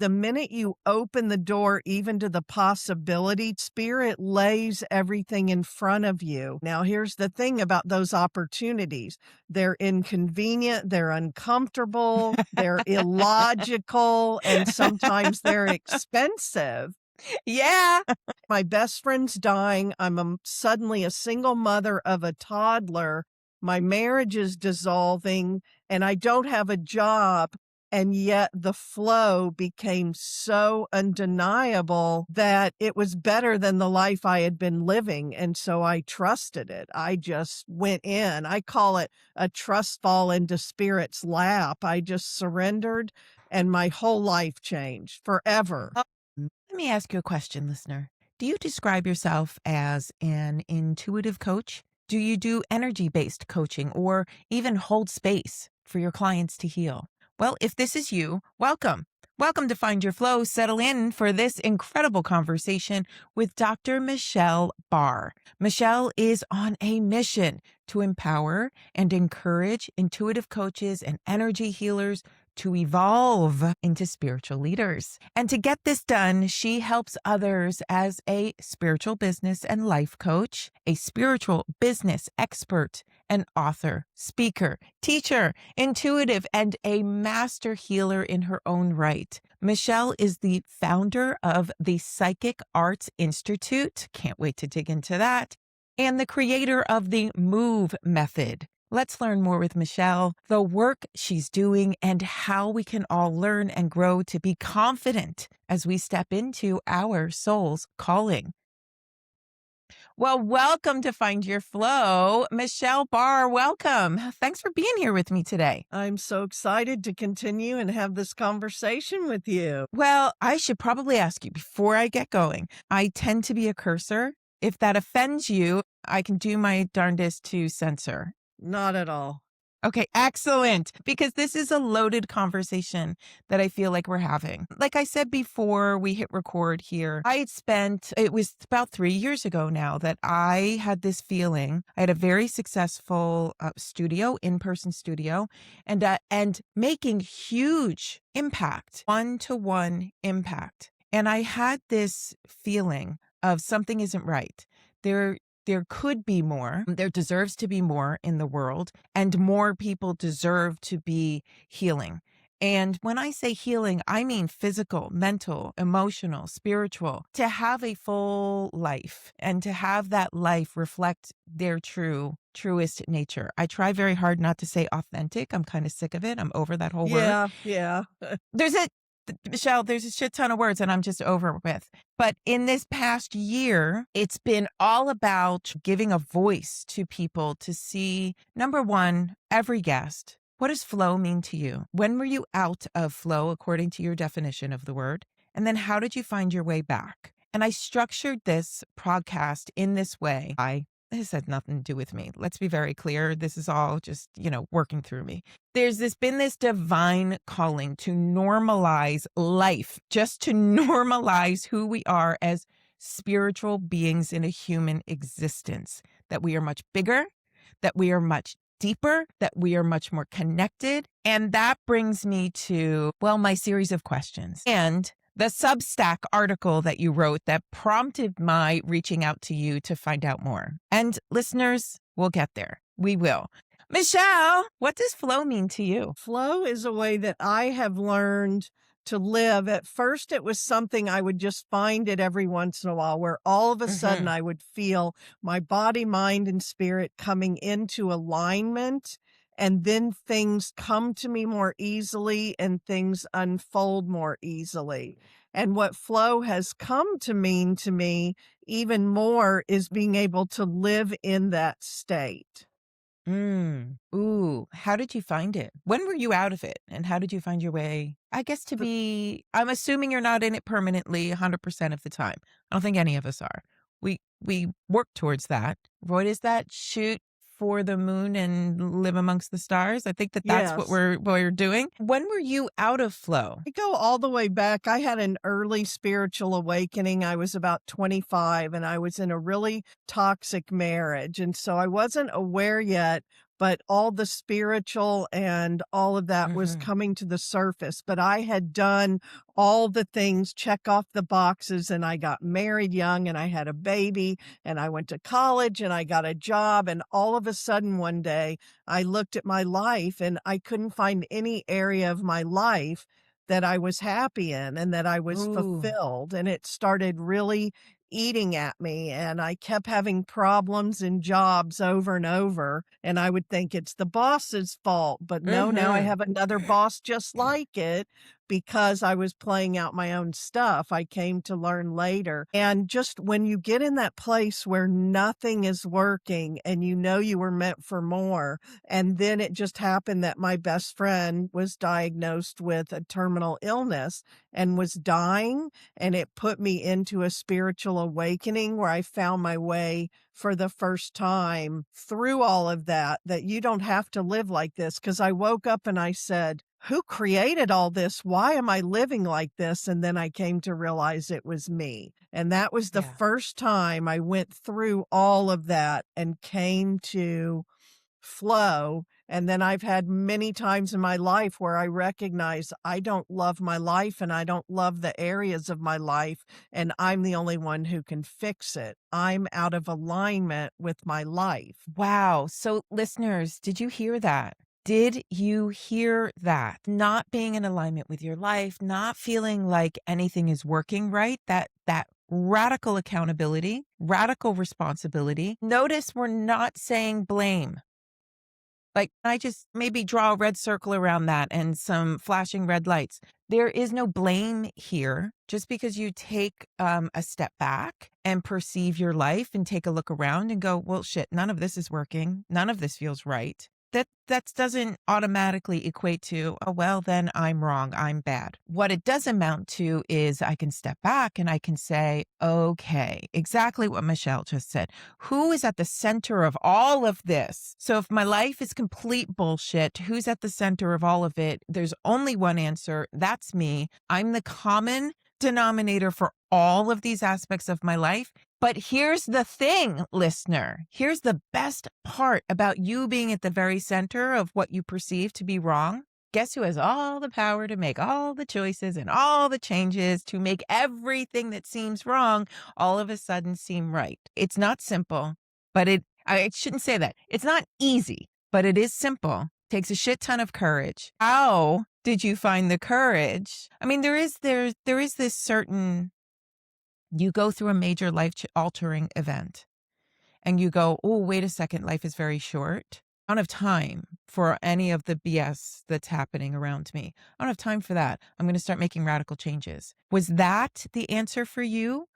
The minute you open the door even to the possibility, Spirit lays everything in front of you. Now, here's the thing about those opportunities. They're inconvenient, they're uncomfortable, they're illogical, and sometimes they're expensive. Yeah. My best friend's dying. I'm suddenly a single mother of a toddler. My marriage is dissolving, and I don't have a job. And yet the flow became so undeniable that it was better than the life I had been living. And so I trusted it. I just went in. I call it a trust fall into Spirit's lap. I just surrendered, and my whole life changed forever. Let me ask you a question, listener. Do you describe yourself as an intuitive coach? Do you do energy-based coaching or even hold space for your clients to heal? Well, if this is you, welcome. Welcome to Find Your Flow. Settle in for this incredible conversation with Dr. Michelle Barr. Michelle is on a mission to empower and encourage intuitive coaches and energy healers to evolve into spiritual leaders. And to get this done, she helps others as a spiritual business and life coach, a spiritual business expert, an author, speaker, teacher, intuitive, and a master healer in her own right. Michelle is the founder of the Psychic Arts Institute. Can't wait to dig into that. And the creator of the Move Method. Let's learn more with Michelle, the work she's doing, and how we can all learn and grow to be confident as we step into our soul's calling. Well, welcome to Find Your Flow. Michelle Barr, welcome. Thanks for being here with me today. I'm so excited to continue and have this conversation with you. Well, I should probably ask you before I get going. I tend to be a cursor. If that offends you, I can do my darndest to censor. Not at all. Okay, excellent. Because this is a loaded conversation that I feel like we're having. Like I said before we hit record here, it was about 3 years ago now that I had this feeling. I had a very successful in-person studio, and making huge impact, one-to-one impact. And I had this feeling of something isn't right. There could be more. There deserves to be more in the world, and more people deserve to be healing. And when I say healing, I mean physical, mental, emotional, spiritual, to have a full life and to have that life reflect their truest nature. I try very hard not to say authentic. I'm kind of sick of it. I'm over that whole word. Yeah. Michelle, there's a shit ton of words and I'm just over with. But in this past year, it's been all about giving a voice to people to see, number one, every guest. What does flow mean to you? When were you out of flow according to your definition of the word? And then how did you find your way back? And I structured this podcast in this way. This had nothing to do with me. Let's be very clear. This is all just, working through me. There's been this divine calling to normalize life, just to normalize who we are as spiritual beings in a human existence, that we are much bigger, that we are much deeper, that we are much more connected. And that brings me to, my series of questions. And the Substack article that you wrote that prompted my reaching out to you to find out more. And listeners, we'll get there. We will. Michelle, what does flow mean to you? Flow is a way that I have learned to live. At first, it was something I would just find it every once in a while, where all of a sudden I would feel my body, mind, and spirit coming into alignment. And then things come to me more easily and things unfold more easily. And what flow has come to mean to me even more is being able to live in that state. Ooh, how did you find it? When were you out of it? And how did you find your way? I guess I'm assuming you're not in it permanently 100% of the time. I don't think any of us are. We work towards that. What is that? Shoot for the moon and live amongst the stars. I think that's Yes. what we're doing. When were you out of flow? I go all the way back. I had an early spiritual awakening. I was about 25 and I was in a really toxic marriage. And so I wasn't aware yet, but all the spiritual and all of that was Mhm. coming to the surface. But I had done all the things, check off the boxes, and I got married young and I had a baby and I went to college and I got a job. And all of a sudden, one day, I looked at my life and I couldn't find any area of my life that I was happy in and that I was Ooh. fulfilled. And it started really eating at me. And I kept having problems in jobs over and over. And I would think it's the boss's fault. But no, now I Mhm. have another boss just like it because I was playing out my own stuff. I came to learn later. And just when you get in that place where nothing is working and you know you were meant for more, and then it just happened that my best friend was diagnosed with a terminal illness and was dying. And it put me into a spiritual awakening where I found my way for the first time through all of that, that you don't have to live like this. Because I woke up and I said, who created all this? Why am I living like this? And then I came to realize it was me. And that was the Yeah. first time I went through all of that and came to flow. And then I've had many times in my life where I recognize I don't love my life and I don't love the areas of my life, and I'm the only one who can fix it. I'm out of alignment with my life. Wow. So, listeners, did you hear that? Did you hear that? Not being in alignment with your life, not feeling like anything is working right, that radical accountability, radical responsibility. Notice we're not saying blame. Like, I just maybe draw a red circle around that and some flashing red lights. There is no blame here. Just because you take a step back and perceive your life and take a look around and go, well, shit, none of this is working. None of this feels right. That doesn't automatically equate to, oh, well, then I'm wrong. I'm bad. What it does amount to is I can step back and I can say, okay, exactly what Michelle just said. Who is at the center of all of this? So if my life is complete bullshit, who's at the center of all of it? There's only one answer. That's me. I'm the common denominator for all of these aspects of my life. But here's the thing, listener. Here's the best part about you being at the very center of what you perceive to be wrong. Guess who has all the power to make all the choices and all the changes to make everything that seems wrong all of a sudden seem right? It's not simple, but I shouldn't say that. It's not easy, but it is simple. Takes a shit ton of courage. How did you find the courage? I mean, there is this certain, you go through a major life altering event and you go, oh, wait a second, life is very short. I don't have time for any of the BS that's happening around me. I don't have time for that. I'm going to start making radical changes. Was that the answer for you?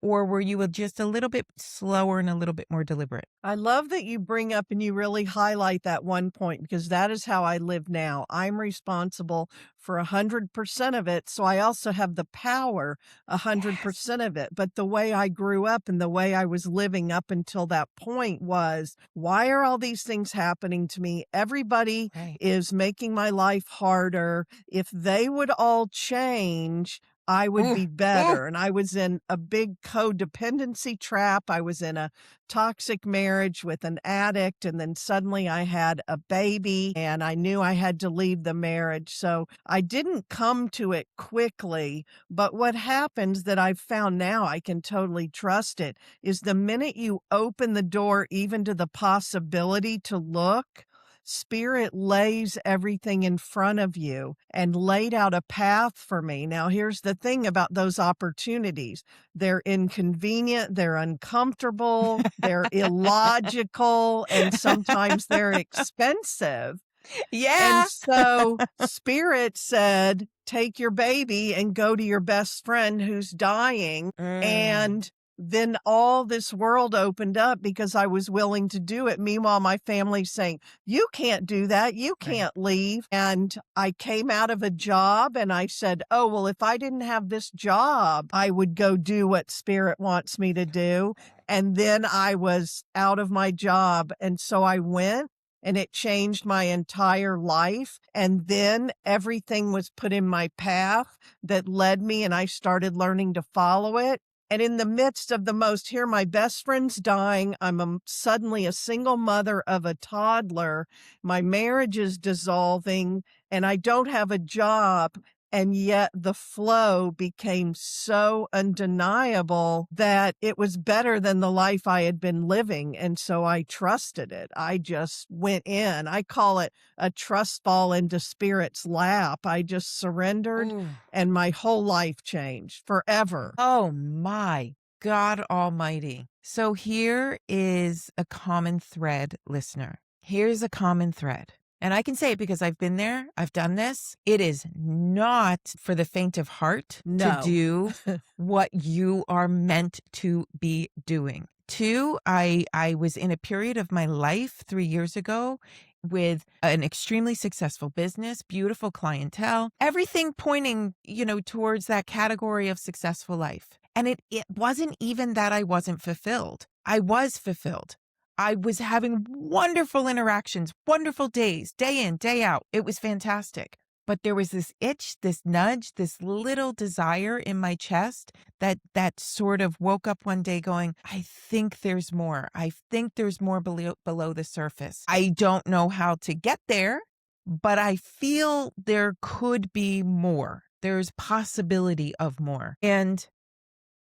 Or were you just a little bit slower and a little bit more deliberate? I love that you bring up and you really highlight that one point because that is how I live now. I'm responsible for 100% of it. So I also have the power Yes. 100% of it. But the way I grew up and the way I was living up until that point was, why are all these things happening to me? Everybody Right. is making my life harder. If they would all change, I would Ooh, be ooh. better. And I was in a big codependency trap. I was in a toxic marriage with an addict, and then suddenly I had a baby and I knew I had to leave the marriage. So I didn't come to it quickly, but what happens that I've found now, I can totally trust it, is the minute you open the door even to the possibility to look, Spirit lays everything in front of you and laid out a path for me. Now, here's the thing about those opportunities. They're inconvenient, they're uncomfortable, they're illogical, and sometimes they're expensive. And Yeah. so Spirit said, take your baby and go to your best friend who's dying. Mm, And then all this world opened up because I was willing to do it. Meanwhile, my family's saying, you can't do that. You right. can't leave. And I came out of a job and I said, oh, well, if I didn't have this job, I would go do what Spirit wants me to do. And then I was out of my job. And so I went and it changed my entire life. And then everything was put in my path that led me, and I started learning to follow it. And in the midst of the most, here, my best friend's dying. I'm suddenly a single mother of a toddler. My marriage is dissolving and I don't have a job. And yet the flow became so undeniable that it was better than the life I had been living. And so I trusted it. I just went in. I call it a trust fall into spirit's lap. I just surrendered Ooh. and my whole life changed forever. Oh my God Almighty. So here is a common thread, listener. Here's a common thread. And I can say it because I've been there. I've done this. It is not for the faint of heart to No. do what you are meant to be doing. Two, I was in a period of my life 3 years ago with an extremely successful business, beautiful clientele, everything pointing, towards that category of successful life. And it wasn't even that I wasn't fulfilled. I was fulfilled. I was having wonderful interactions, wonderful days, day in, day out. It was fantastic. But there was this itch, this nudge, this little desire in my chest that sort of woke up one day going, I think there's more. I think there's more below the surface. I don't know how to get there, but I feel there could be more. There's possibility of more. And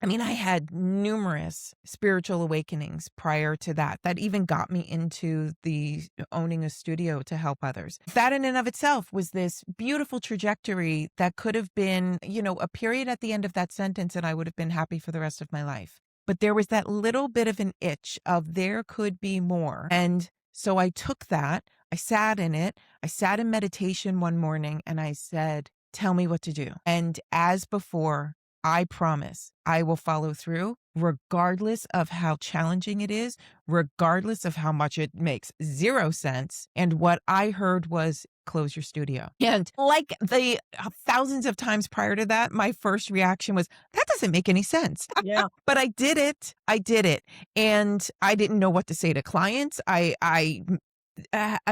I had numerous spiritual awakenings prior to that even got me into the owning a studio to help others. That in and of itself was this beautiful trajectory that could have been, a period at the end of that sentence and I would have been happy for the rest of my life. But there was that little bit of an itch of there could be more. And so I took that, I sat in it, I sat in meditation one morning and I said, tell me what to do. And as before, I promise I will follow through regardless of how challenging it is, regardless of how much it makes 0 sense. And what I heard was close your studio. And like the thousands of times prior to that, my first reaction was, that doesn't make any sense. Yeah. But I did it. And I didn't know what to say to clients. I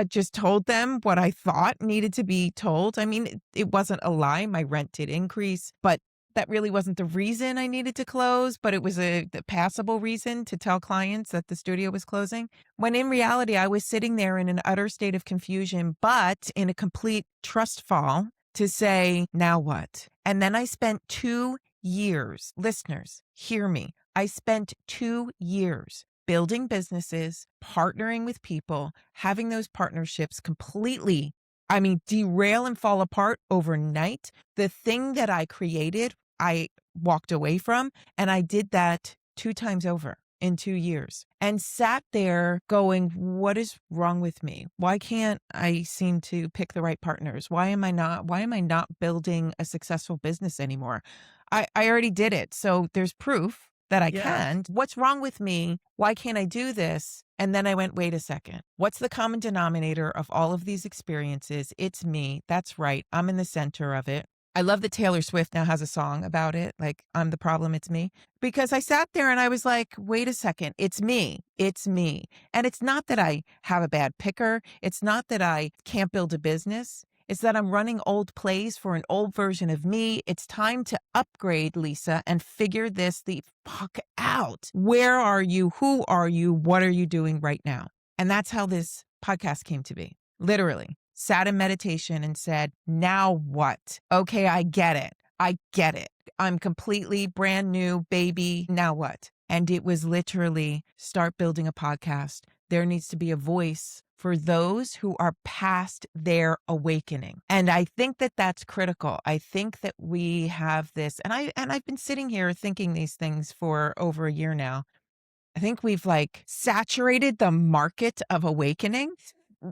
just told them what I thought needed to be told. It wasn't a lie. My rent did increase, but that really wasn't the reason I needed to close, but it was the passable reason to tell clients that the studio was closing. When in reality, I was sitting there in an utter state of confusion, but in a complete trust fall to say, now what? And then I spent 2 years, listeners, hear me. I spent 2 years building businesses, partnering with people, having those partnerships completely derail and fall apart overnight. The thing that I created, I walked away from, and I did that 2 times over in 2 years and sat there going, what is wrong with me? Why can't I seem to pick the right partners? Why am I not building a successful business anymore? I already did it. So there's proof that I can. What's wrong with me? Why can't I do this? And then I went, wait a second. What's the common denominator of all of these experiences? It's me. That's right. I'm in the center of it. I love that Taylor Swift now has a song about it. Like, I'm the problem. It's me. Because I sat there and I was like, wait a second. It's me. It's me. And it's not that I have a bad picker. It's not that I can't build a business. It's that I'm running old plays for an old version of me. It's time to upgrade, Lisa, and figure this the fuck out. Where are you? Who are you? What are you doing right now? And that's how this podcast came to be. Literally sat in meditation and said, now what? Okay, I get it. I'm completely brand new baby. Now what? And it was literally start building a podcast. There needs to be a voice for those who are past their awakening. And I think that that's critical. I think that we have this, and I've been sitting here thinking these things for over a year now. I think we've saturated the market of awakening.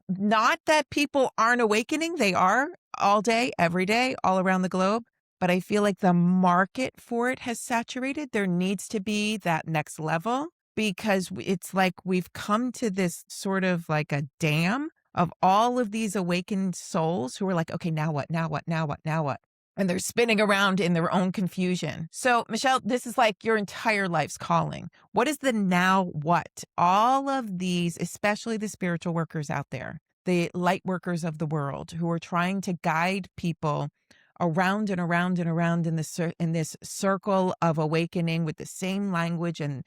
Not that people aren't awakening. They are all day, every day, all around the globe. But I feel like the market for it has saturated. There needs to be that next level because it's like we've come to this sort of like a dam of all of these awakened souls who are like, okay, now what, now what, now what, now what? And they're spinning around in their own confusion. So, Michelle, this is like your entire life's calling. What is the now what? All of these, especially the spiritual workers out there, the light workers of the world who are trying to guide people around and around and around in this circle of awakening with the same language and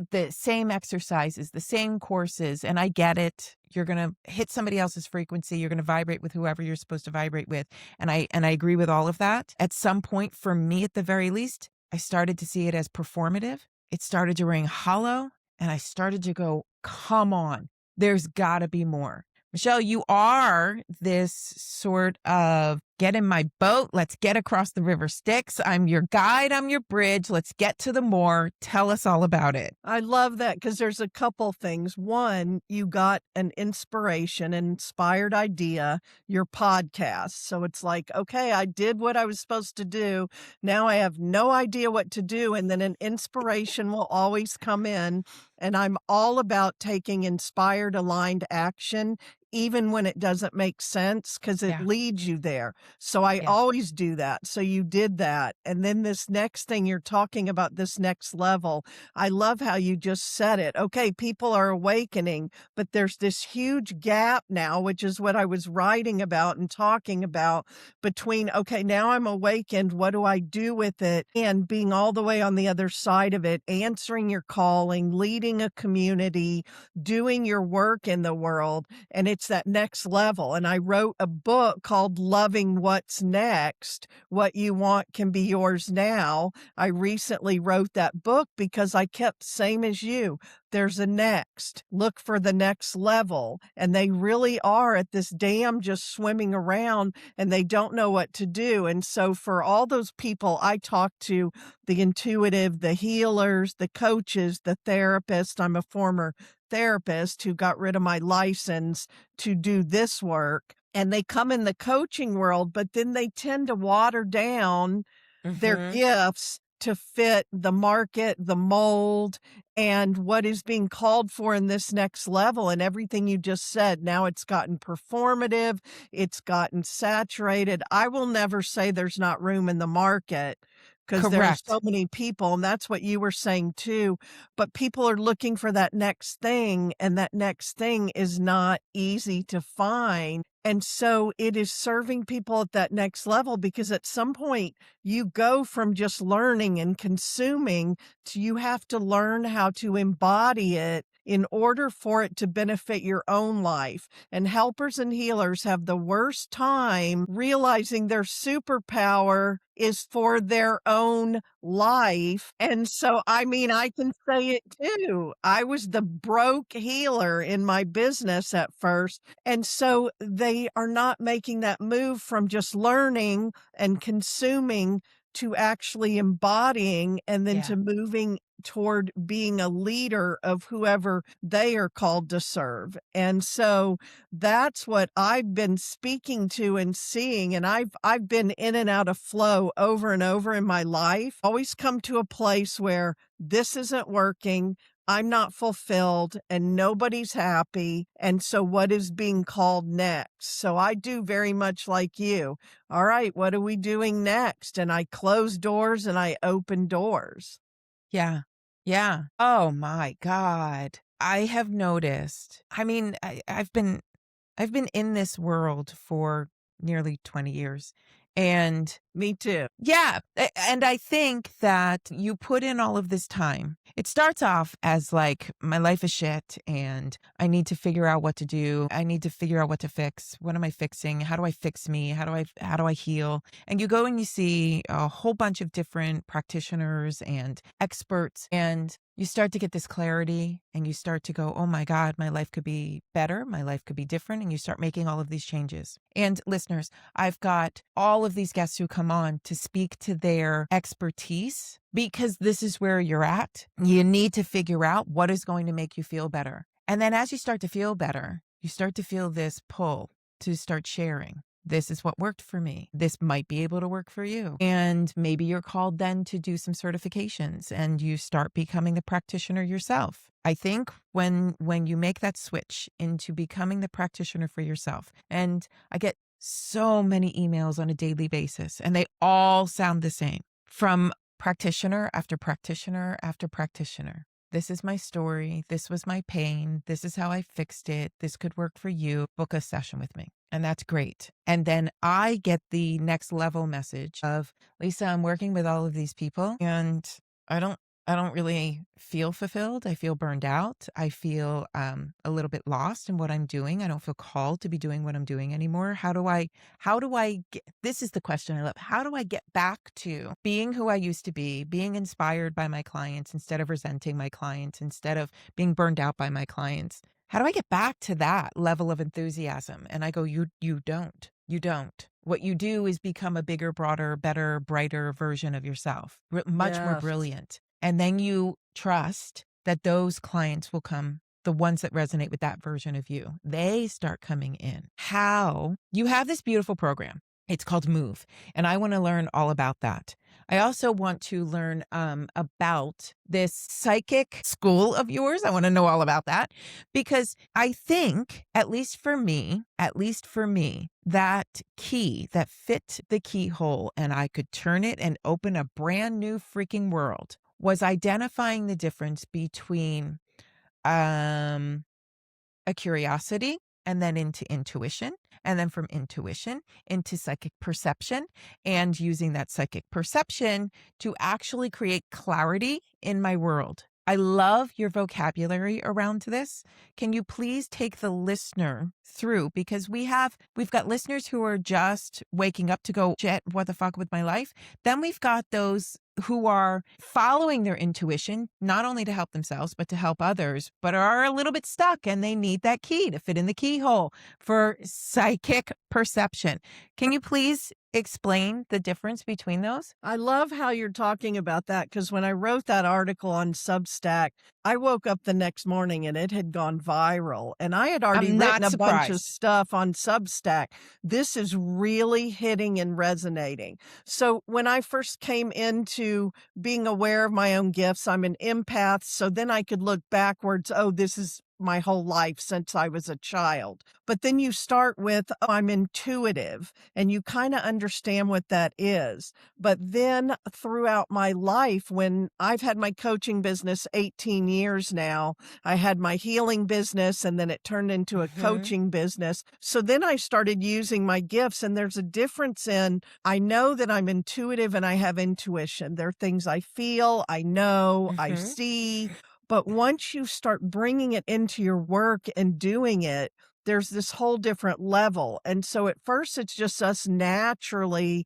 the same exercises, the same courses. And I get it. You're going to hit somebody else's frequency. You're going to vibrate with whoever you're supposed to vibrate with. And I agree with all of that. At some point, for me, at the very least, I started to see it as performative. It started to ring hollow. And I started to go, come on, there's got to be more. Michelle, you are this sort of get in my boat. Let's get across the river Styx. I'm your guide. I'm your bridge. Let's get to the more. Tell us all about it. I love that because there's a couple things. One, you got an inspiration, an inspired idea, your podcast. So it's like, okay, I did what I was supposed to do. Now I have no idea what to do. And then an inspiration will always come in. And I'm all about taking inspired, aligned action, even when it doesn't make sense, because it Yeah. leads you there. So I Yes. always do that. So you did that. And then this next thing you're talking about, this next level, I love how you just said it. Okay, people are awakening, but there's this huge gap now, which is what I was writing about and talking about between, okay, now I'm awakened. What do I do with it? And being all the way on the other side of it, answering your calling, leading a community, doing your work in the world. And it's that next level. And I wrote a book called Loving What's Next. What you want can be yours now. I recently wrote that book because I kept same as you. There's a next. Look for the next level. And they really are at this dam just swimming around and they don't know what to do. And so for all those people I talk to, the intuitive, the healers, the coaches, the therapists, I'm a former therapist who got rid of my license to do this work. And they come in the coaching world, but then they tend to water down their gifts to fit the market, the mold, and what is being called for in this next level. And everything you just said, now it's gotten performative, it's gotten saturated. I will never say there's not room in the market because there are Correct. so many people, and that's what you were saying too. But people are looking for that next thing, and that next thing is not easy to find. And so it is serving people at that next level because at some point you go from just learning and consuming to you have to learn how to embody it in order for it to benefit your own life. And helpers and healers have the worst time realizing their superpower is for their own life. And so, I mean, I can say it too. I was the broke healer in my business at first. And so they are not making that move from just learning and consuming to actually embodying and then Yeah. to moving toward being a leader of whoever they are called to serve. And so that's what I've been speaking to and seeing. And I've been in and out of flow over and over in my life. Always come to a place where this isn't working. I'm not fulfilled and nobody's happy. And so what is being called next? So I do very much like you. All right, what are we doing next? And I close doors and I open doors. Yeah. Yeah. Oh my God. I have noticed. I mean, I've been in this world for nearly 20 years. And Me too. yeah, and I think that you put in all of this time. It starts off as like, my life is shit and I need to figure out what to do. I need to figure out what to fix. What am I fixing? How do I fix me? How do I heal? And you go and you see a whole bunch of different practitioners and experts, and you start to get this clarity and you start to go, oh my God, my life could be better. My life could be different. And you start making all of these changes. And listeners, I've got all of these guests who come on to speak to their expertise because this is where you're at. You need to figure out what is going to make you feel better. And then as you start to feel better, you start to feel this pull to start sharing. This is what worked for me. This might be able to work for you. And maybe you're called then to do some certifications and you start becoming the practitioner yourself. I think when you make that switch into becoming the practitioner for yourself, and I get so many emails on a daily basis and they all sound the same from practitioner after practitioner after practitioner. This is my story. This was my pain. This is how I fixed it. This could work for you. Book a session with me. And that's great. And then I get the next level message of, Lisa, I'm working with all of these people and I don't I don't really feel fulfilled. I feel burned out. I feel a little bit lost in what I'm doing. I don't feel called to be doing what I'm doing anymore. How do I get, this is the question I love. How do I get back to being who I used to be, being inspired by my clients instead of resenting my clients, instead of being burned out by my clients? How do I get back to that level of enthusiasm? And I go, you don't. You don't. What you do is become a bigger, broader, better, brighter version of yourself, much more Yes. brilliant. And then you trust that those clients will come, the ones that resonate with that version of you. They start coming in. How? You have this beautiful program. It's called Move, and I want to learn all about that. I also want to learn about this psychic school of yours. I want to know all about that because I think, at least for me, that key that fit the keyhole and I could turn it and open a brand new freaking world was identifying the difference between um, a curiosity and then into intuition, and then from intuition into psychic perception, and using that psychic perception to actually create clarity in my world. I love your vocabulary around this. Can you please take the listener through, because we've got listeners who are just waking up to go, shit, what the fuck with my life? Then we've got those who are following their intuition, not only to help themselves, but to help others, but are a little bit stuck and they need that key to fit in the keyhole for psychic perception. Can you please explain the difference between those? I love how you're talking about that because when I wrote that article on Substack, I woke up the next morning and it had gone viral. And I had already I'm written not a bunch of surprised. stuff on Substack. This is really hitting and resonating. So when I first came into being aware of my own gifts, I'm an empath. So then I could look backwards. Oh, this is my whole life since I was a child. But then you start with, oh, I'm intuitive, and you kind of understand what that is. But then throughout my life, when I've had my coaching business 18 years now, I had my healing business and then it turned into a Mm-hmm. coaching business. So then I started using my gifts, and there's a difference in I know that I'm intuitive and I have intuition. There are things I feel, I know, I Mm-hmm. see. But once you start bringing it into your work and doing it, there's this whole different level. And so at first it's just us naturally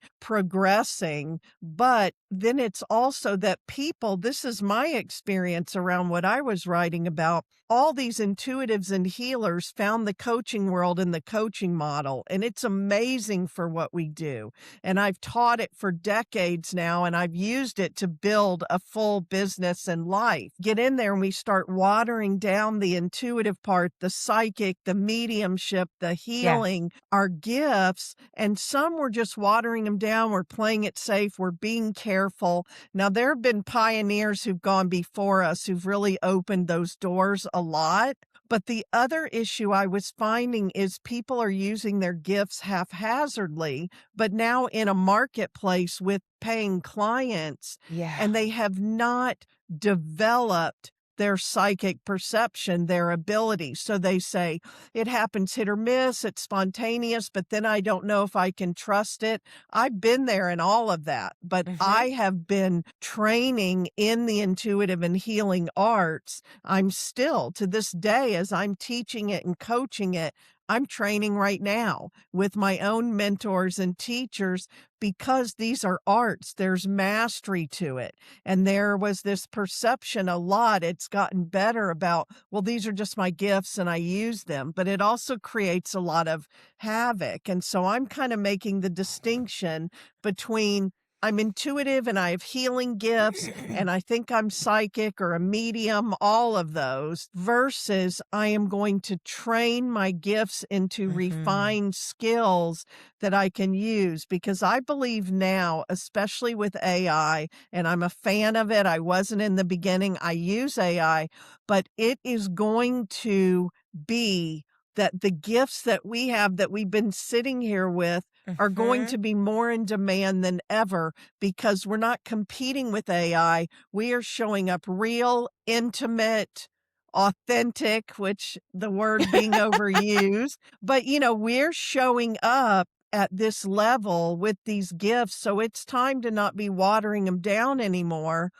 progressing, but then it's also that people, this is my experience around what I was writing about. All these intuitives and healers found the coaching world in the coaching model, and it's amazing for what we do. And I've taught it for decades now, and I've used it to build a full business and life. Get in there and we start watering down the intuitive part, the psychic, the mediumship, the Yes. healing, our gifts. And some we're just watering them down. We're playing it safe. We're being careful. Now, there have been pioneers who've gone before us who've really opened those doors a lot. But the other issue I was finding is people are using their gifts haphazardly, but now in a marketplace with paying clients, Yeah. and they have not developed their psychic perception, their ability. So they say it happens hit or miss, it's spontaneous, but then I don't know if I can trust it. I've been there in all of that, but Mm-hmm. I have been training in the intuitive and healing arts. I'm still to this day, as I'm teaching it and coaching it, I'm training right now with my own mentors and teachers because these are arts. There's mastery to it. And there was this perception a lot. It's gotten better about, well, these are just my gifts and I use them, but it also creates a lot of havoc. And so I'm kind of making the distinction between I'm intuitive and I have healing gifts and I think I'm psychic or a medium, all of those, versus I am going to train my gifts into Mm-hmm. refined skills that I can use. Because I believe now, especially with AI, and I'm a fan of it. I wasn't in the beginning. I use AI, but it is going to be that the gifts that we have that we've been sitting here with are going Mhm. to be more in demand than ever because we're not competing with AI. We are showing up real, intimate, authentic, which the word being overused, but we're showing up at this level with these gifts. So it's time to not be watering them down anymore,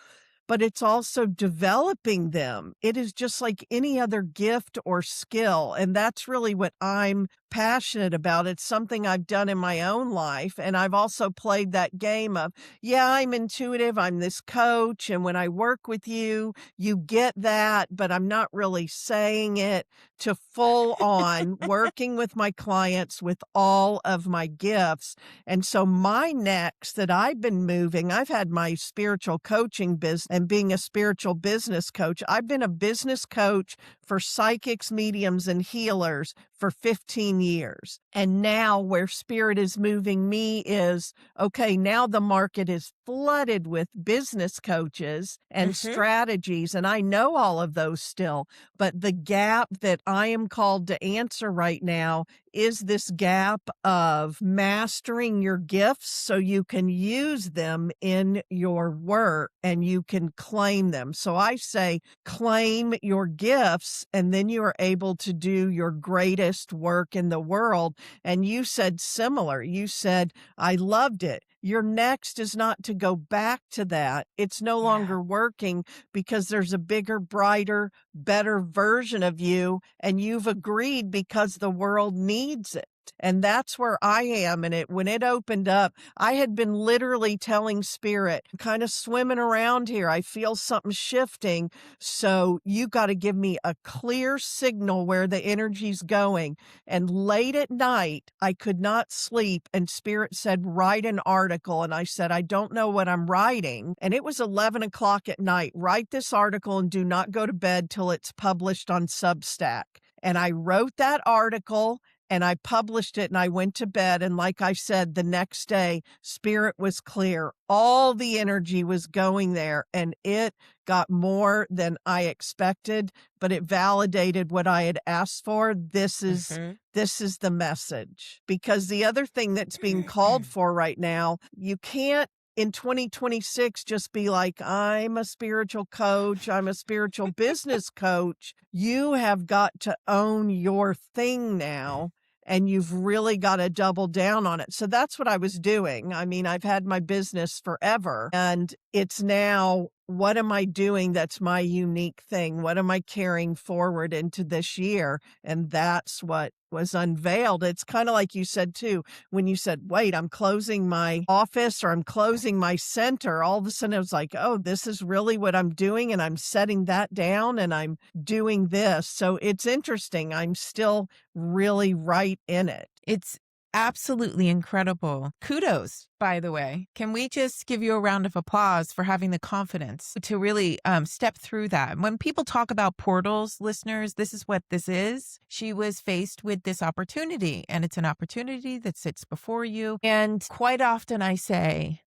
but it's also developing them. It is just like any other gift or skill. And that's really what I'm passionate about. It's something I've done in my own life. And I've also played that game of, yeah, I'm intuitive. I'm this coach. And when I work with you, you get that, but I'm not really saying it, to full on working with my clients with all of my gifts. And so my next that I've been moving, I've had my spiritual coaching business and being a spiritual business coach. I've been a business coach for psychics, mediums, and healers for 15 years. And now where spirit is moving me is, okay, now the market is flooded with business coaches and Mhm. strategies. And I know all of those still, but the gap that I am called to answer right now is this gap of mastering your gifts so you can use them in your work and you can claim them. So I say, claim your gifts, and then you are able to do your greatest work in the world. And you said similar. You said, I loved it. Your next is not to go back to that. It's no Yeah. longer working because there's a bigger, brighter, better version of you, and you've agreed because the world needs it. And that's where I am in it. When it opened up, I had been literally telling spirit, kind of swimming around here. I feel something shifting. So you got to give me a clear signal where the energy's going. And late at night, I could not sleep. And spirit said, write an article. And I said, I don't know what I'm writing. And it was 11 o'clock at night. Write this article and do not go to bed till it's published on Substack. And I wrote that article and I published it and I went to bed. And like I said, the next day, spirit was clear. All the energy was going there and it got more than I expected, but it validated what I had asked for. Mhm. This is the message. Because the other thing that's being called for right now, you can't in 2026 just be like, I'm a spiritual coach, I'm a spiritual business coach. You have got to own your thing now. And you've really got to double down on it. So that's what I was doing. I mean, I've had my business forever, and it's now, what am I doing that's my unique thing? What am I carrying forward into this year? And that's what was unveiled. It's kind of like you said too, when you said, wait, I'm closing my office or I'm closing my center. All of a sudden it was like, oh, this is really what I'm doing. And I'm setting that down and I'm doing this. So it's interesting. I'm still really right in it. It's absolutely incredible. Kudos, by the way. Can we just give you a round of applause for having the confidence to really step through that? When people talk about portals, listeners, this is what this is. She was faced with this opportunity, and it's an opportunity that sits before you. And quite often I say,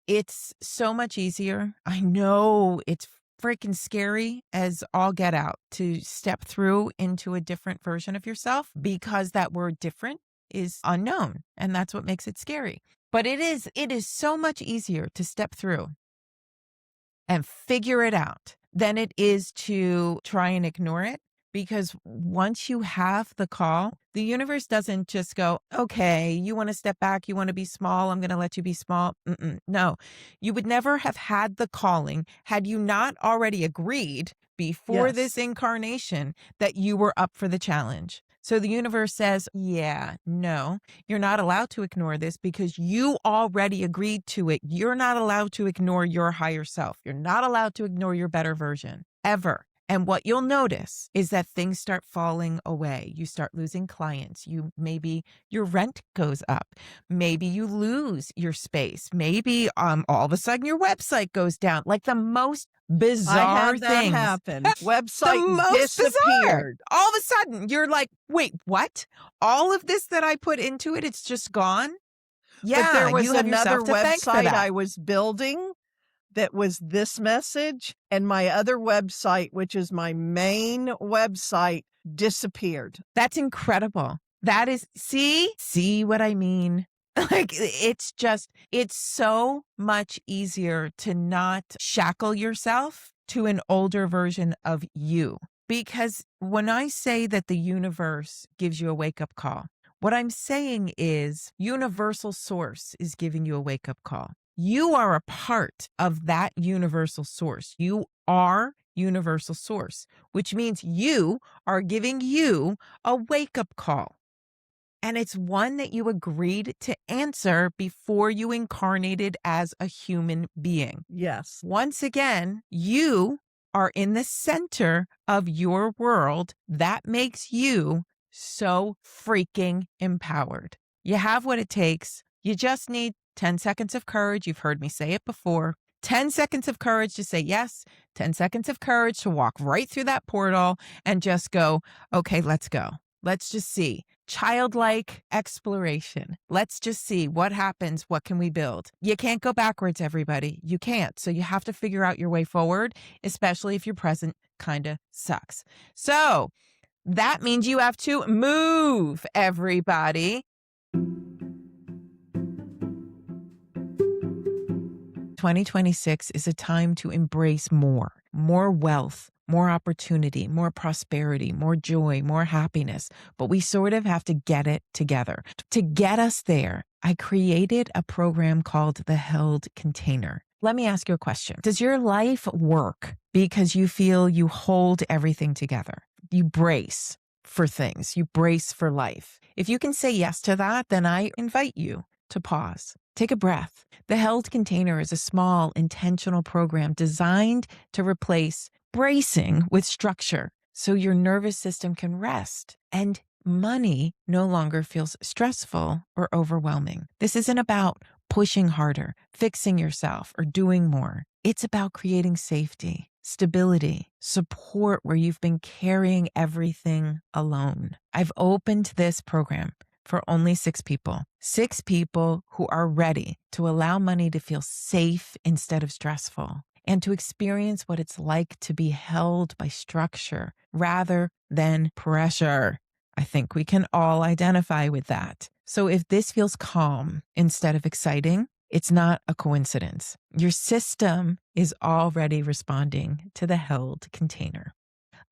it's so much easier. I know it's freaking scary as all get out to step through into a different version of yourself because that word different is unknown, and that's what makes it scary. But it is so much easier to step through and figure it out than it is to try and ignore it. Because once you have the call, the universe doesn't just go, okay, you want to step back, you want to be small, I'm going to let you be small. No, you would never have had the calling had you not already agreed before Yes. this incarnation that you were up for the challenge. So the universe says, yeah, no, you're not allowed to ignore this because you already agreed to it. You're not allowed to ignore your higher self. You're not allowed to ignore your better version ever. And what you'll notice is that things start falling away. You start losing clients. Maybe your rent goes up. Maybe you lose your space. Maybe all of a sudden your website goes down. Like the most I bizarre had that things. happen. The Website most bizarre. disappeared. All of a sudden, you're like, wait, what? All of this that I put into it, it's just gone? But Yeah, there you was have another yourself to thank for website that. I was building that was this message, and my other website, which is my main website, disappeared. That's incredible. That is, see what I mean? Like, it's so much easier to not shackle yourself to an older version of you. Because when I say that the universe gives you a wake-up call, what I'm saying is universal source is giving you a wake-up call. You are a part of that universal source. You are universal source, which means you are giving you a wake-up call. And it's one that you agreed to answer before you incarnated as a human being. Yes. Once again, you are in the center of your world. That makes you so freaking empowered. You have what it takes. You just need 10 seconds of courage. You've heard me say it before. 10 seconds of courage to say yes, 10 seconds of courage to walk right through that portal and just go, okay, let's go. Let's just see. Childlike exploration. Let's just see what happens. What can we build? You can't go backwards, everybody. You can't. So you have to figure out your way forward, especially if your present kind of sucks. So that means you have to move, everybody. 2026 is a time to embrace more wealth, more opportunity, more prosperity, more joy, more happiness. But we sort of have to get it together. To get us there, I created a program called the Held Container. Let me ask you a question. Does your life work because you feel you hold everything together? You brace for things. You brace for life. If you can say yes to that, then I invite you to pause. Take a breath. The Held Container is a small, intentional program designed to replace bracing with structure so your nervous system can rest and money no longer feels stressful or overwhelming. This isn't about pushing harder, fixing yourself, or doing more. It's about creating safety, stability, support where you've been carrying everything alone. I've opened this program for only 6 people. 6 people who are ready to allow money to feel safe instead of stressful and to experience what it's like to be held by structure rather than pressure. I think we can all identify with that. So if this feels calm instead of exciting, it's not a coincidence. Your system is already responding to the Held Container.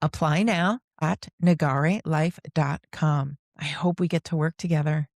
Apply now at nagarelife.com. I hope we get to work together.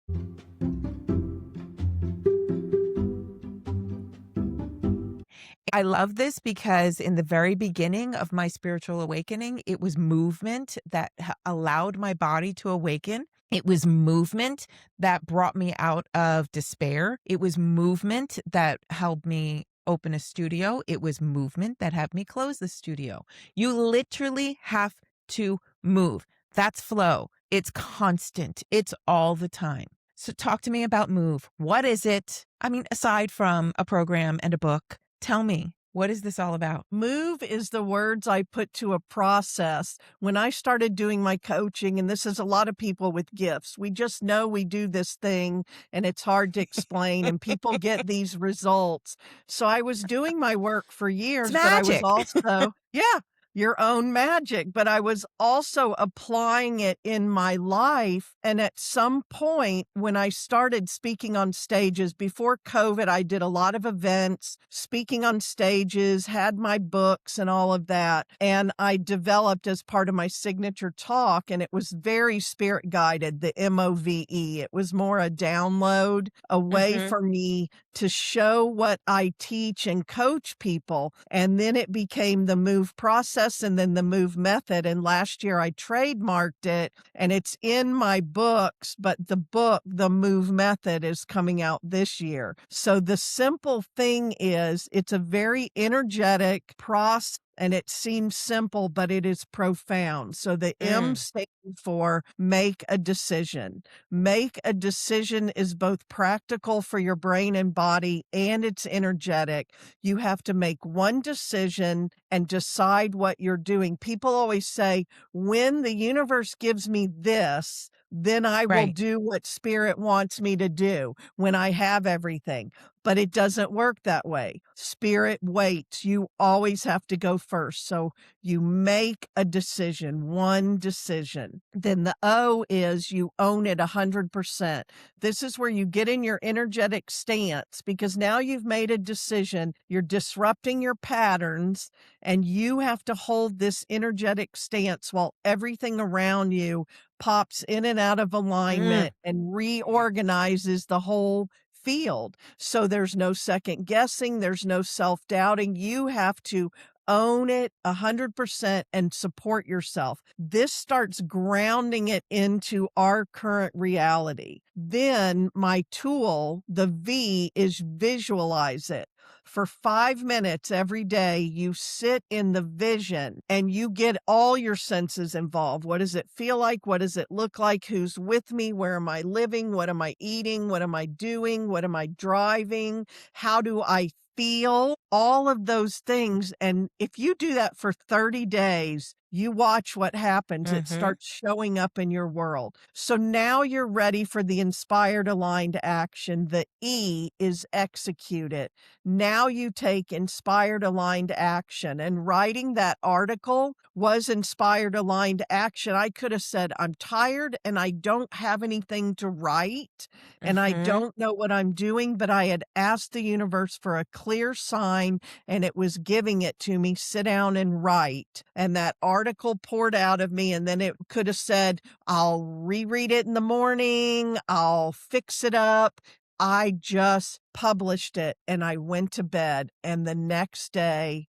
I love this because in the very beginning of my spiritual awakening, it was movement that allowed my body to awaken. It was movement that brought me out of despair. It was movement that helped me open a studio. It was movement that had me close the studio. You literally have to move. That's flow. It's constant. It's all the time. So talk to me about Move. What is it? I mean, aside from a program and a book, tell me, what is this all about? Move is the words I put to a process. When I started doing my coaching, and this is a lot of people with gifts, we just know we do this thing and it's hard to explain and people get these results. So I was doing my work for years, It's but I was magic. also, yeah, your own magic, but I was also applying it in my life. And at some point, when I started speaking on stages before COVID, I did a lot of events, speaking on stages, had my books and all of that. And I developed as part of my signature talk, and it was very spirit guided, the MOVE. It was more a download, a way for me to show what I teach and coach people. And then it became the Move process and then the Move method. And last year I trademarked it and it's in my books, but the book, the Move method, is coming out this year. So the simple thing is it's a very energetic process. And it seems simple, but it is profound. So the M stands for make a decision. Make a decision is both practical for your brain and body, and it's energetic. You have to make one decision and decide what you're doing. People always say, when the universe gives me this, then I will Right. do what spirit wants me to do when I have everything. But it doesn't work that way. Spirit waits. You always have to go first. So you make a decision, one decision. Then the O is you own it 100%. This is where you get in your energetic stance because now you've made a decision. You're disrupting your patterns and you have to hold this energetic stance while everything around you pops in and out of Mm. alignment and reorganizes the whole field. So there's no second guessing, there's no self-doubting. You have to own it 100% and support yourself. This starts grounding it into our current reality. Then my tool, the V, is visualize it. For 5 minutes every day, you sit in the vision and you get all your senses involved. What does it feel like? What does it look like? Who's with me? Where am I living? What am I eating? What am I doing? What am I driving? How do I feel? All of those things. And if you do that for 30 days, you watch what happens. It Mhm. starts showing up in your world. So now you're ready for the inspired aligned action. The E is execute it. Now you take inspired aligned action. And writing that article was inspired aligned action. I could have said, I'm tired and I don't have anything to write and I Mhm. don't know what I'm doing, but I had asked the universe for a clear sign and it was giving it to me. Sit down and write. And that article poured out of me. And then it could have said, I'll reread it in the morning. I'll fix it up. I just published it and I went to bed. And the next day,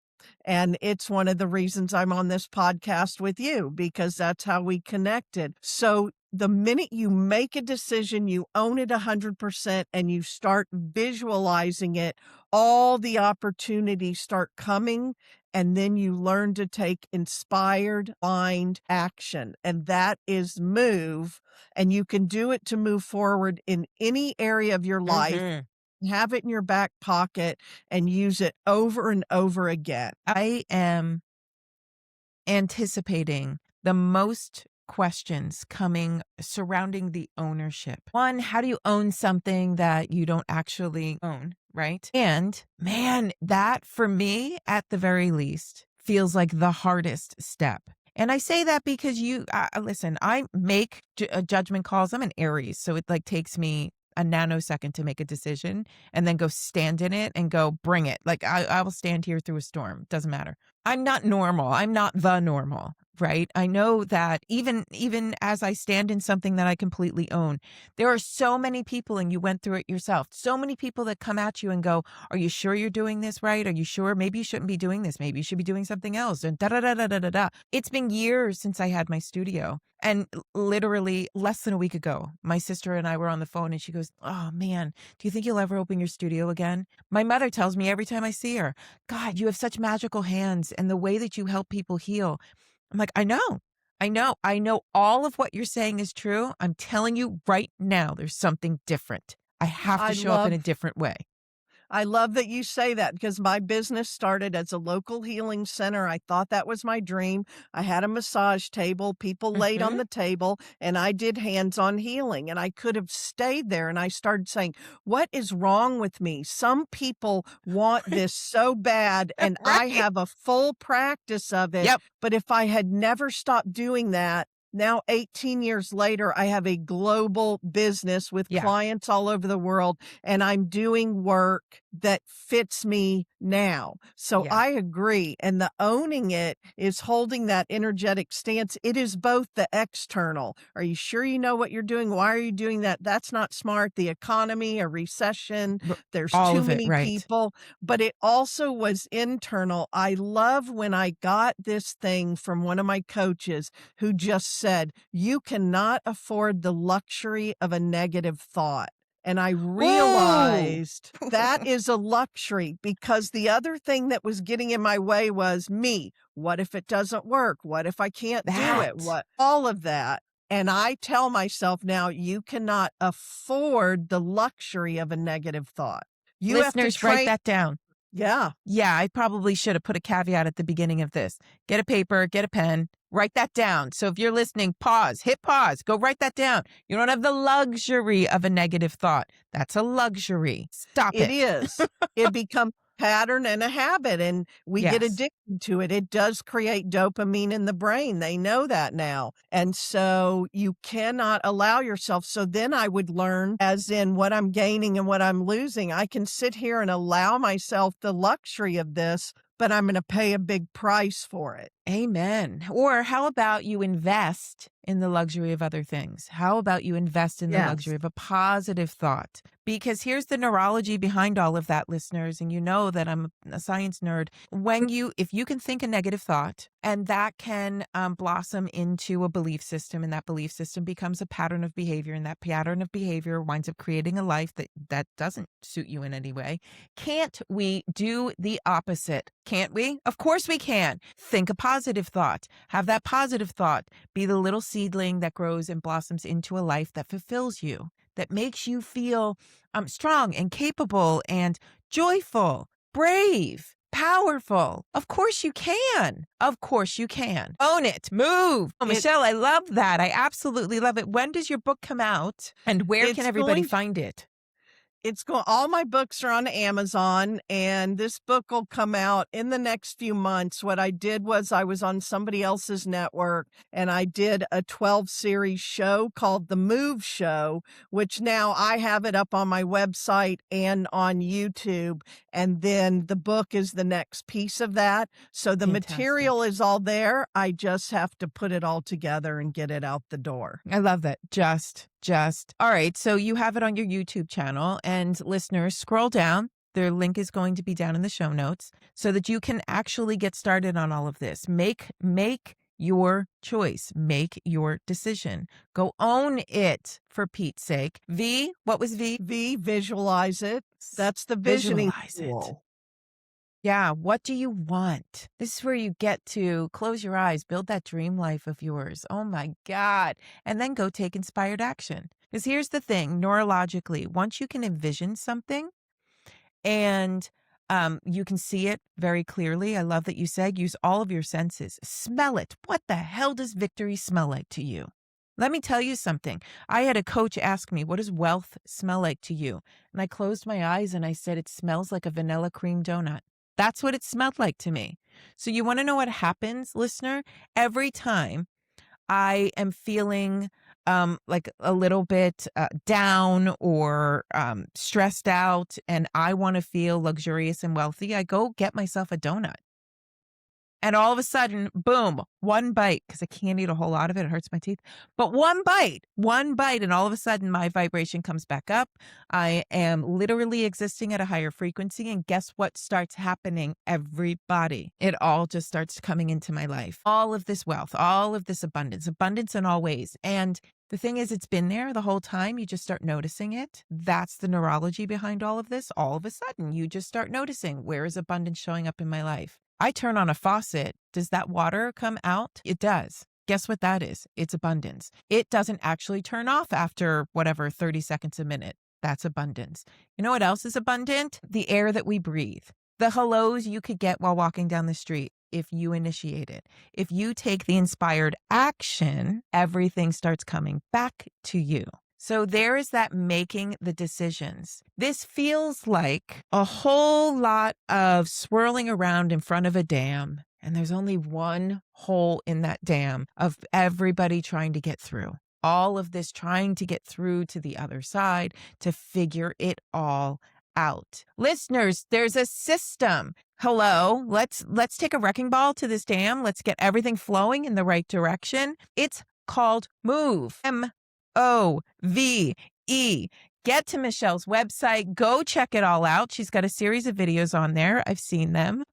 and it's one of the reasons I'm on this podcast with you because that's how we connected. So the minute you make a decision, you own it 100% and you start visualizing it, all the opportunities start coming. And then you learn to take inspired aligned action. And that is move. And you can do it to move forward in any area of your life. Mhm. Have it in your back pocket and use it over and over again. I am anticipating the most questions coming surrounding the ownership. One, how do you own something that you don't actually own, right? And man, that for me, at the very least, feels like the hardest step. And I say that because listen, I make judgment calls. I'm an Aries, so it like takes me a nanosecond to make a decision and then go stand in it and go bring it. Like I will stand here through a storm. Doesn't matter. I'm not normal. I'm not the normal, right? I know that even as I stand in something that I completely own, there are so many people, and you went through it yourself, so many people that come at you and go, are you sure you're doing this right? Are you sure? Maybe you shouldn't be doing this. Maybe you should be doing something else. And da da da da da da da. It's been years since I had my studio. And literally less than a week ago, my sister and I were on the phone and she goes, oh man, do you think you'll ever open your studio again? My mother tells me every time I see her, God, you have such magical hands and the way that you help people heal. I'm like, I know all of what you're saying is true. I'm telling you right now, there's something different. I have to I show up in a love different way. I love that you say that because my business started as a local healing center. I thought that was my dream. I had a massage table. People laid on Hmm. the table and I did hands-on healing and I could have stayed there. And I started saying, what is wrong with me? Some people want this so bad and I Right. have a full practice of it. Yep. But if I had never stopped doing that, now, 18 years later, I have a global business with Yeah. clients all over the world, and I'm doing work that fits me now. So Yeah. I agree. And the owning it is holding that energetic stance. It is both the external. Are you sure you know what you're doing? Why are you doing that? That's not smart. The economy, a recession, R- there's All too of it. many Right. people. But it also was internal. I love when I got this thing from one of my coaches who just said, you cannot afford the luxury of a negative thought. And I Ooh, realized that is a luxury because the other thing that was getting in my way was me. What if it doesn't work? What if I can't do it? that. What? All of that. And I tell myself now, you cannot afford the luxury of a negative thought. You have to Listeners, write train. that down. Yeah, Yeah, I probably should have put a caveat at the beginning of this. Get a paper, get a pen, write that down. So if you're listening, pause, hit pause, go write that down. You don't have the luxury of a negative thought. That's a luxury. Stop it it. is. It becomes a pattern and a habit, and we get Yes. addicted to it. It does create dopamine in the brain. They know that now. And so you cannot allow yourself. So then I would learn, as in what I'm gaining and what I'm losing. I can sit here and allow myself the luxury of this, but I'm going to pay a big price for it. Amen. Or how about you invest in the luxury of other things? How about you invest in the Yes. luxury of a positive thought? Because here's the neurology behind all of that, listeners, and you know that I'm a science nerd. If you can think a negative thought and that can blossom into a belief system, and that belief system becomes a pattern of behavior, and that pattern of behavior winds up creating a life that doesn't suit you in any way, can't we do the opposite? Can't we? Of course we can. Think a positive thought. Have that positive thought be the little seedling that grows and blossoms into a life that fulfills you, that makes you feel strong and capable and joyful, brave, powerful. Of course you can. Of course you can. Own it. Move. Oh, It Michelle, I love that. I absolutely love it. When does your book come out? And where can it's everybody going find it? It's going all my books are on Amazon, and this book will come out in the next few months. What I did was I was on somebody else's network, and I did a 12 series show called The Move Show, which now I have it up on my website and on YouTube. And then the book is the next piece of that. So the Fantastic. material is all there. I just have to put it all together and get it out the door. I love that. Just. All right. So you have it on your YouTube channel, and listeners, scroll down. Their link is going to be down in the show notes so that you can actually get started on all of this. Make your choice. Make your decision. Go own it, for Pete's sake. V, what was V? Visualize it. That's the visioning Visualize it. tool. Yeah. What do you want? This is where you get to close your eyes, build that dream life of yours. Oh my God. And then go take inspired action. Because here's the thing, neurologically, once you can envision something and you can see it very clearly. I love that you said use all of your senses. Smell it. What the hell does victory smell like to you? Let me tell you something. I had a coach ask me, what does wealth smell like to you? And I closed my eyes and I said, it smells like a vanilla cream donut. That's what it smelled like to me. So you want to know what happens, listener? Every time I am feeling like a little bit down or stressed out and I want to feel luxurious and wealthy, I go get myself a donut. And all of a sudden, boom, one bite, because I can't eat a whole lot of it. It hurts my teeth. But one bite, and all of a sudden my vibration comes back up. I am literally existing at a higher frequency. And guess what starts happening? Everybody. It all just starts coming into my life. All of this wealth, all of this abundance in all ways. And the thing is, it's been there the whole time. You just start noticing it. That's the neurology behind all of this. All of a sudden, you just start noticing, where is abundance showing up in my life? I turn on a faucet. Does that water come out? It does. Guess what that is? It's abundance. It doesn't actually turn off after 30 seconds a minute. That's abundance. You know what else is abundant? The air that we breathe. The hellos you could get while walking down the street if you initiate it. If you take the inspired action, everything starts coming back to you. So there is that making the decisions. This feels like a whole lot of swirling around in front of a dam, and there's only one hole in that dam of everybody trying to get through. All of this trying to get through to the other side to figure it all out. Listeners, there's a system. Hello, let's take a wrecking ball to this dam. Let's get everything flowing in the right direction. It's called MOVE. MOVE. Get to Michelle's website. Go check it all out. She's got a series of videos on there. I've seen them.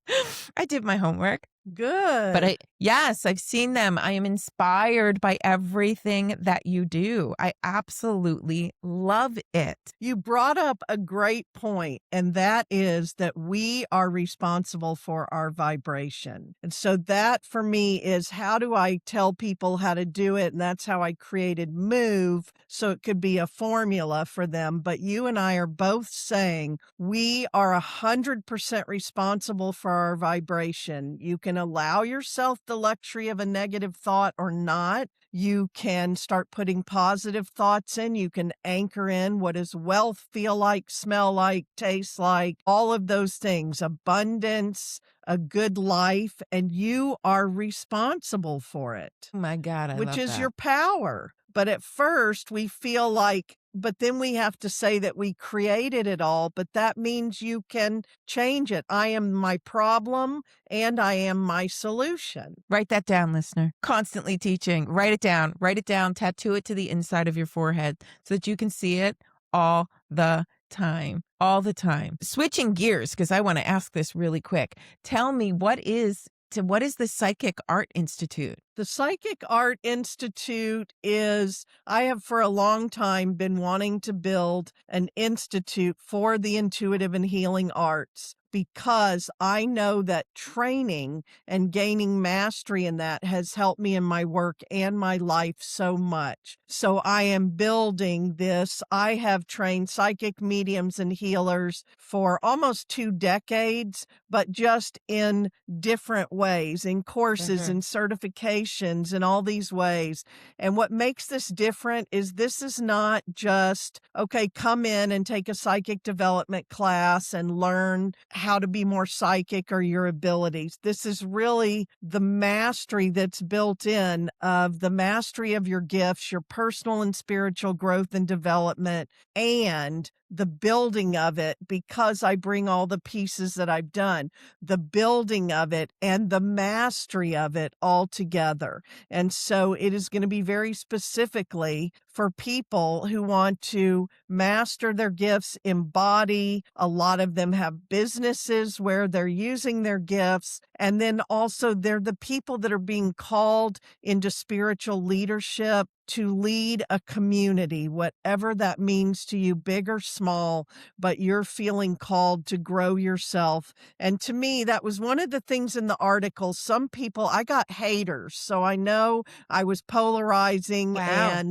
I did my homework. Good. But Yes, I've seen them. I am inspired by everything that you do. I absolutely love it. You brought up a great point, and that is that we are responsible for our vibration. And so that for me is, how do I tell people how to do it? And that's how I created Move, so it could be a formula for them. But you and I are both saying we are 100% responsible for our vibration. You can allow yourself the luxury of a negative thought or not. You can start putting positive thoughts in. You can anchor in what does wealth feel like, smell like, taste like, all of those things, abundance, a good life, and you are responsible for it, Oh my God, I which love is that. your power. But at first we feel like, but then we have to say that we created it all, but that means you can change it. I am my problem and I am my solution. Write that down, listener. Constantly teaching. Write it down, tattoo it to the inside of your forehead so that you can see it all the time. All the time. Switching gears, because I want to ask this really quick. Tell me, what is the Psychic Art Institute? The Psychic Art Institute is, I have for a long time been wanting to build an institute for the intuitive and healing arts, because I know that training and gaining mastery in that has helped me in my work and my life so much. So I am building this. I have trained psychic mediums and healers for almost 2 decades, but just in different ways, in courses and certifications and all these ways. And what makes this different is this is not just, okay, come in and take a psychic development class and learn how to be more psychic or your abilities. This is really the mastery that's built in, of the mastery of your gifts, your personal and spiritual growth and development, and the building of it, because I bring all the pieces that I've done, the building of it and the mastery of it all together. And so it is going to be very specifically for people who want to master their gifts, embody. A lot of them have businesses where they're using their gifts. And then also they're the people that are being called into spiritual leadership to lead a community, whatever that means to you, big or small, but you're feeling called to grow yourself. And to me, that was one of the things in the article. Some people, I got haters, so I know I was polarizing, Wow.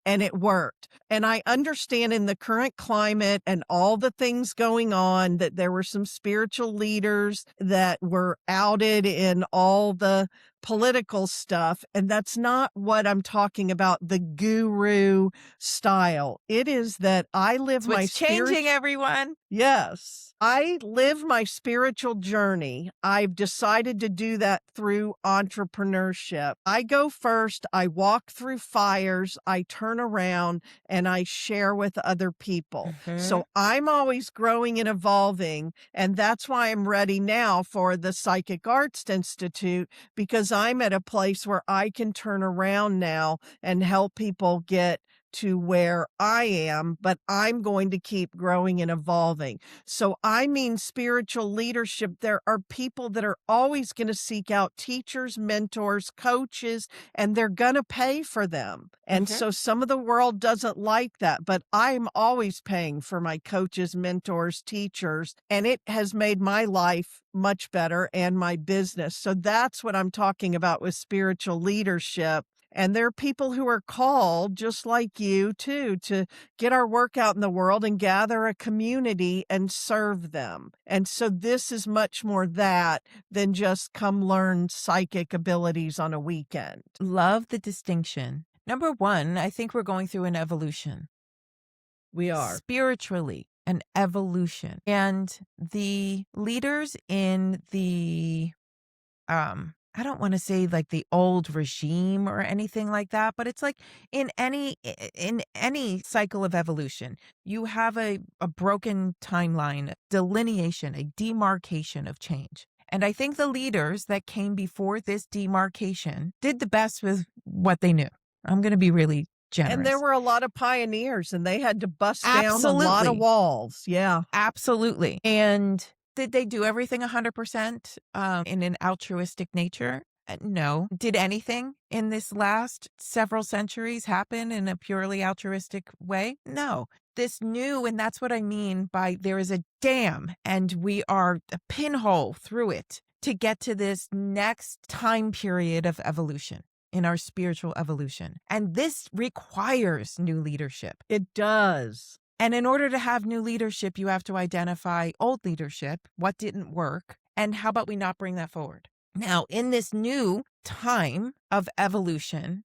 and it worked. And I understand in the current climate and all the things going on that there were some spiritual leaders that were outed in all the political stuff. And that's not what I'm talking about, the guru style. It is that I live It's my what's changing, everyone. Yes. I live my spiritual journey. I've decided to do that through entrepreneurship. I go first, I walk through fires, I turn around, and I share with other people. So I'm always growing and evolving. And that's why I'm ready now for the Psychic Arts Institute, because I'm at a place where I can turn around now and help people get to where I am, but I'm going to keep growing and evolving. So I mean spiritual leadership. There are people that are always going to seek out teachers, mentors, coaches, and they're going to pay for them. And so some of the world doesn't like that, but I'm always paying for my coaches, mentors, teachers, and it has made my life much better and my business. So that's what I'm talking about with spiritual leadership. And there are people who are called, just like you, too, to get our work out in the world and gather a community and serve them. And so this is much more that than just come learn psychic abilities on a weekend. Love the distinction. Number one, I think we're going through an evolution. We are. Spiritually, an evolution. And the leaders in the I don't want to say like the old regime or anything like that, but it's like in any cycle of evolution, you have a broken timeline, delineation, a demarcation of change. And I think the leaders that came before this demarcation did the best with what they knew. I'm going to be really generous. And there were a lot of pioneers, and they had to bust down a lot of Absolutely. walls. Yeah. Absolutely. And did they do everything 100% in an altruistic nature? No. Did anything in this last several centuries happen in a purely altruistic way? No. This new, and that's what I mean by there is a dam and we are a pinhole through it to get to this next time period of evolution in our spiritual evolution. And this requires new leadership. It does. And in order to have new leadership, you have to identify old leadership, what didn't work, and how about we not bring that forward? Now, in this new time of evolution,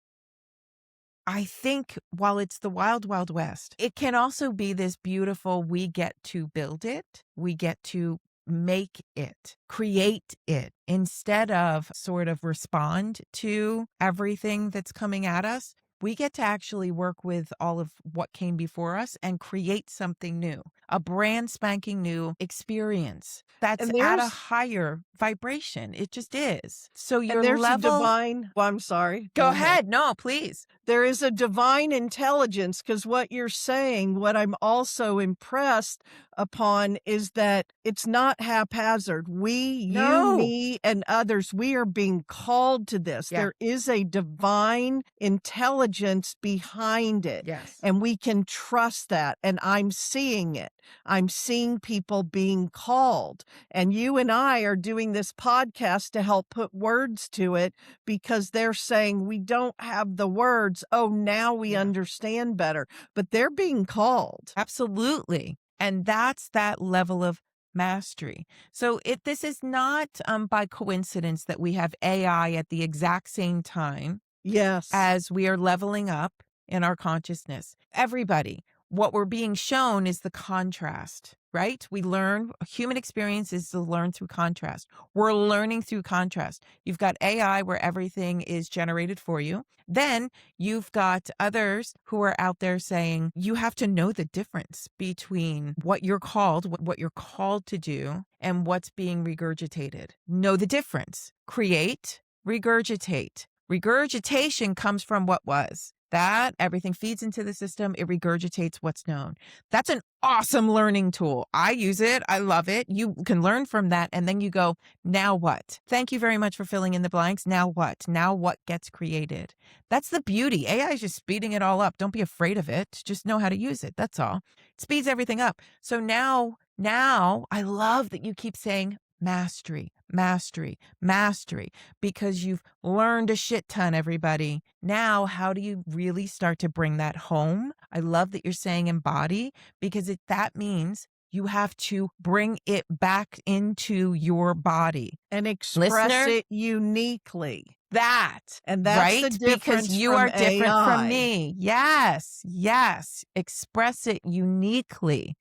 I think while it's the wild, wild west, it can also be this beautiful, we get to build it, we get to make it, create it, instead of sort of respond to everything that's coming at us. We get to actually work with all of what came before us and create something new, a brand spanking new experience that's And at a there's higher vibration. It just is. So and your there's a level. divine well, I'm sorry. Go ahead. No, please. There is a divine intelligence because what you're saying, what I'm also impressed upon is that it's not haphazard. We, No. you, me, and others, we are being called to this. Yeah. There is a divine intelligence behind it. Yes. And we can trust that. And I'm seeing it. I'm seeing people being called. And you and I are doing this podcast to help put words to it because they're saying we don't have the words. Oh, now we Yeah. understand better. But they're being called. Absolutely. And that's that level of mastery. So this is not by coincidence that we have AI at the exact same time Yes. as we are leveling up in our consciousness. Everybody, what we're being shown is the contrast, right? We learn, human experience is to learn through contrast. We're learning through contrast. You've got AI where everything is generated for you. Then you've got others who are out there saying, you have to know the difference between what you're called to do and what's being regurgitated. Know the difference. Create, regurgitate. Regurgitation comes from what was. That everything feeds into the system. It regurgitates what's known. That's an awesome learning tool. I use it. I love it. You can learn from that. And then you go, now what? Thank you very much for filling in the blanks. Now what? Now what gets created? That's the beauty. AI is just speeding it all up. Don't be afraid of it. Just know how to use it. That's all. It speeds everything up. So now I love that you keep saying mastery, mastery, mastery, because you've learned a shit ton, everybody. Now, how do you really start to bring that home? I love that you're saying embody, because that means you have to bring it back into your body. And express Listener? it uniquely. And that's right? the difference Because you from are different AI. from me. Yes. Express it uniquely.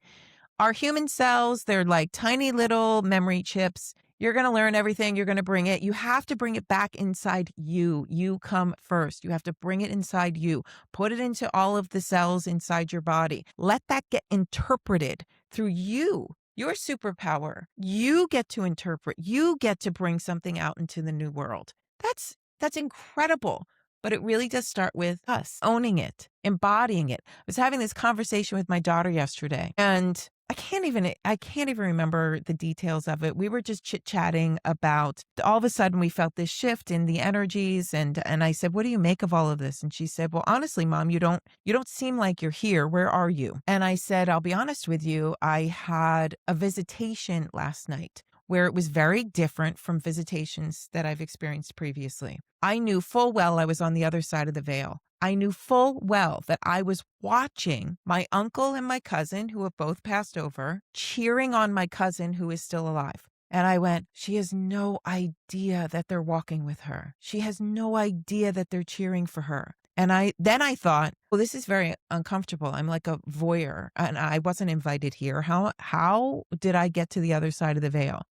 Our human cells, they're like tiny little memory chips. You're going to learn everything. You're going to bring it. You have to bring it back inside you. You come first. You have to bring it inside you. Put it into all of the cells inside your body. Let that get interpreted through you, your superpower. You get to interpret. You get to bring something out into the new world. That's incredible. But it really does start with us owning it, embodying it. I was having this conversation with my daughter yesterday, and I can't even remember the details of it. We were just chit-chatting about, all of a sudden we felt this shift in the energies, and I said, what do you make of all of this? And she said, well, honestly, Mom, you don't seem like you're here. Where are you? And I said, I'll be honest with you. I had a visitation last night where it was very different from visitations that I've experienced previously. I knew full well I was on the other side of the veil. I knew full well that I was watching my uncle and my cousin, who have both passed over, cheering on my cousin who is still alive. And I went, she has no idea that they're walking with her. She has no idea that they're cheering for her. And then I thought, well, this is very uncomfortable. I'm like a voyeur and I wasn't invited here. How did I get to the other side of the veil?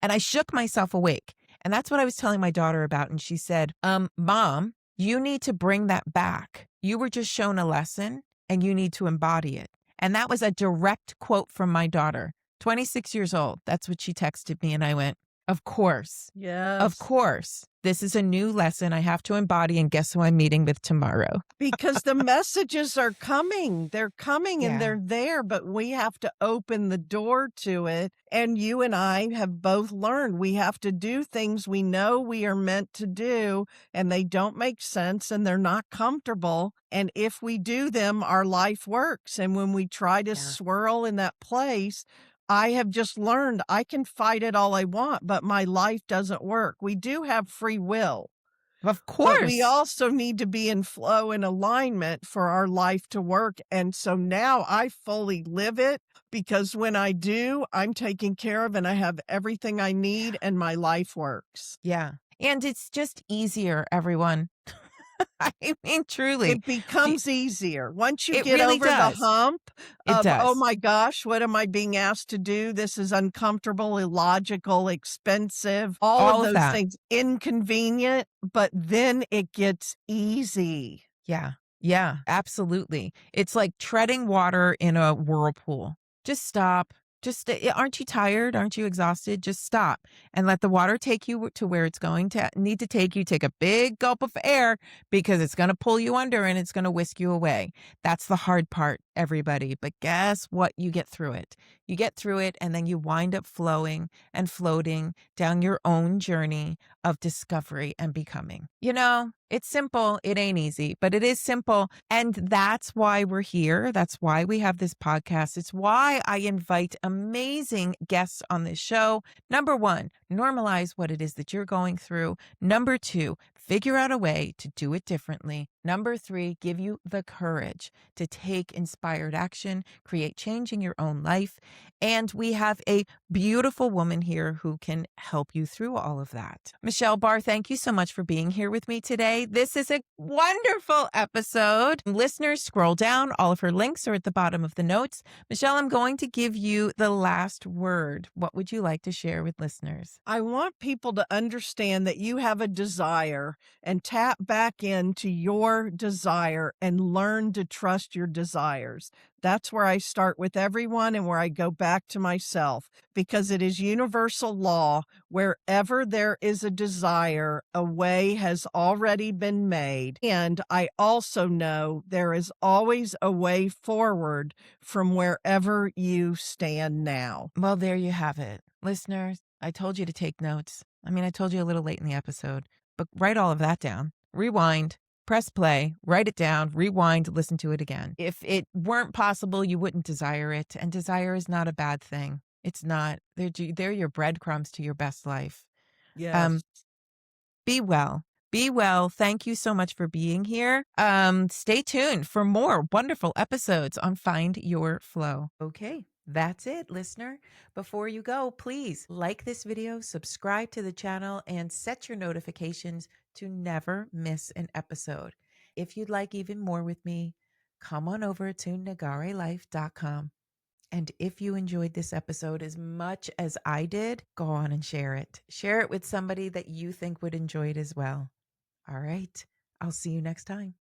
And I shook myself awake. And that's what I was telling my daughter about. And she said, Mom, you need to bring that back. You were just shown a lesson and you need to embody it. And that was a direct quote from my daughter, 26 years old. That's what she texted me. And I went, Of course. Of Yes. course. This is a new lesson I have to embody, and guess who I'm meeting with tomorrow? Because the messages are coming. They're coming and Yeah. they're there, but we have to open the door to it. And you and I have both learned we have to do things we know we are meant to do, and they don't make sense and they're not comfortable. And if we do them, our life works. And when we try to Yeah. swirl in that place, I have just learned I can fight it all I want, but my life doesn't work. We do have free will. Of But we course. also need to be in flow and alignment for our life to work, and so now I fully live it because when I do, I'm taken care of and I have everything I need and my life works. Yeah. And it's just easier, everyone. I mean, truly. It Do becomes easier. Once you It get really over the does. hump It of, "Oh does. my gosh, what am I being asked to do? This is uncomfortable, illogical, expensive," all of All of those that. things, inconvenient, but then it gets easy. Yeah. Yeah, absolutely. It's like treading water in a whirlpool. Just stop. Just aren't you tired? Aren't you exhausted? Just stop and let the water take you to where it's going to need to take you. Take a big gulp of air because it's going to pull you under and it's going to whisk you away. That's the hard part, everybody. But guess what? You get through it. You get through it and then you wind up flowing and floating down your own journey of discovery and becoming. It's simple. It ain't easy, but it is simple. And that's why we're here. That's why we have this podcast. It's why I invite amazing guests on this show. Number one, normalize what it is that you're going through. Number two, figure out a way to do it differently. Number three, give you the courage to take inspired action, create change in your own life. And we have a beautiful woman here who can help you through all of that. Michelle Barr, thank you so much for being here with me today. This is a wonderful episode. Listeners, scroll down. All of her links are at the bottom of the notes. Michelle, I'm going to give you the last word. What would you like to share with listeners? I want people to understand that you have a desire and tap back into your desire and learn to trust your desires. That's where I start with everyone and where I go back to myself because it is universal law. Wherever there is a desire, a way has already been made. And I also know there is always a way forward from wherever you stand now. Well, there you have it. Listeners, I told you to take notes. I mean, I told you a little late in the episode, but write all of that down. Rewind, press play, write it down, rewind, listen to it again. If it weren't possible, you wouldn't desire it. And desire is not a bad thing. It's not. They're your breadcrumbs to your best life. Yes. Um, be well. Be well. Thank you so much for being here. Stay tuned for more wonderful episodes on Find Your Flow. Okay, that's it, listener. Before you go, please like this video, subscribe to the channel, and set your notifications to never miss an episode. If you'd like even more with me, come on over to nagarelife.com. And if you enjoyed this episode as much as I did, go on and share it. Share it with somebody that you think would enjoy it as well. All right. I'll see you next time.